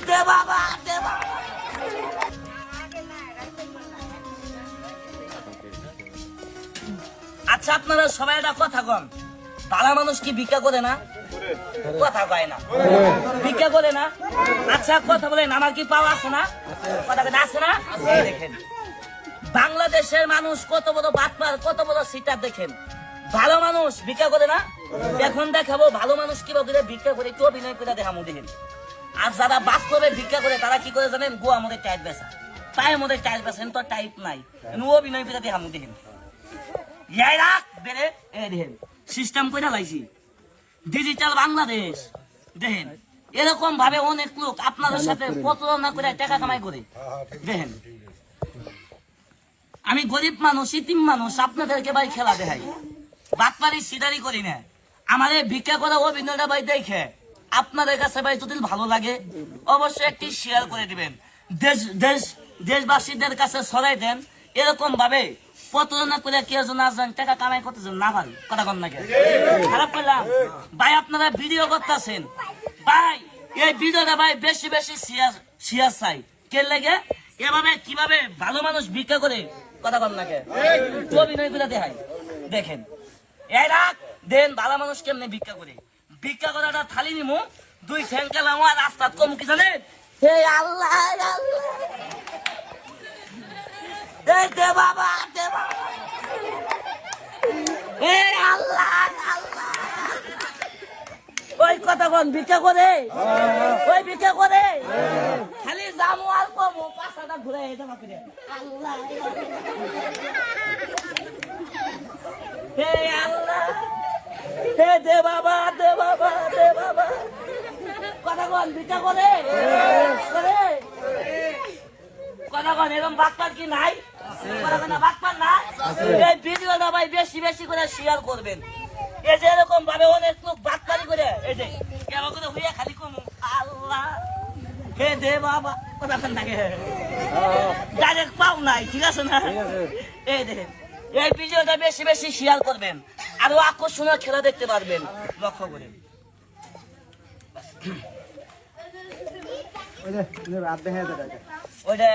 দে বাবা দে বাবা। আচ্ছা আপনারা সবাই একটা কথা কন, ভালো মানুষ কি ভিক্ষা করে না? কথা কয় না, ভিক্ষা করে না। আচ্ছা কথা বলেন, আমার কি পাওয়া আছে না? কথা আছে না? দেখেন বাংলাদেশের মানুষ কত বড় বাটপার, কত বড় সিটার। দেখেন ভালো মানুষ ভিক্ষা করে না। এখন দেখাবো ভালো মানুষ কিভাবে ভিক্ষা করে, একটু অভিনয় করে দেখাবো দেখেন। আর যারা বাস্তবে ভিক্ষা করে তারা কি করে জানেন? গোয়া মধ্যে টাইট বেচা, পায়ের মধ্যে টাইট বেচেন, তো টাইট নাই, অভিনয় করে দেখাবো দেখেন। সিস্টেম করে লাইছি ডিজিটাল বাংলাদেশ। দেখেন এরকম ভাবে অনেক লোক আপনাদের সাথে প্রতারণা করে টাকা কামাই করে। দেখেন আমি গরিব মানুষ, ইতিম মানুষ, আপনাদেরকে ভাই খেলা দেখাই, বাটপারি সিদারি করি না। আমাদের ভিক্ষা করা অভিনয়টা ভাই দেখে আপনাদের কাছে ভাই যদি ভালো লাগে অবশ্যই একটি শেয়ার করে দিবেন, দেশবাসীদের কাছে ছড়াই দেন। এরকম ভাবে প্রতারণা করে কেউ যেন টাকা কামাই করতেছেন না পারি, কথা কন না খারাপ করলাম ভাই। আপনারা ভিডিও করতেছেন ভাই, এই ভিডিওটা ভাই বেশি বেশি শেয়ার চাই। কে লাগে এভাবে কিভাবে ভালো মানুষ ভিক্ষা করে, কথা কন না অভিনয় করে দেখাই। দেখেন এই রাখ দেন ভালো মানুষ কেমনে ভিক্ষা করে। ভিক্ষা করাটা থালি নিমু, দুই ঠ্যাঙ্কাল আমার রাস্তা কম কি জানেন? হে আল্লাহ আল্লাহ, এই দে বাবা দে বাবা, এই আল্লাহ আল্লাহ। ওই কথা কন ভিক্ষা করে, ওই ভিক্ষা করে খালি জামু আর কমু পাঁচটা ঘুরে এটা মাকে আল্লাহ। হে আল্লাহ, হে দে বাবা দে বাবা দে বাবা। কথা কন ভিক্ষা করে করে, কথা কন এরকম বাটপার কি নাই? বাটপার না? এই ভিডিওটা ভাই বেশি বেশি করে শেয়ার করবেন। এই যে এরকম ভাবে অনেক লোক বাটপারি করে, এই যে কেমন করে হইয়া খালি কমু আল্লাহ, হে দে বাবা। কথা কন নাকি ডাইরেক্ট পাও নাই, ঠিক আছে না? এই দেখেন এই ভিডিওটা বেশি বেশি শেয়ার করবেন, আরো আকর্ষণীয় খেলা দেখতে পারবেন। লক্ষ্য করে ওইটা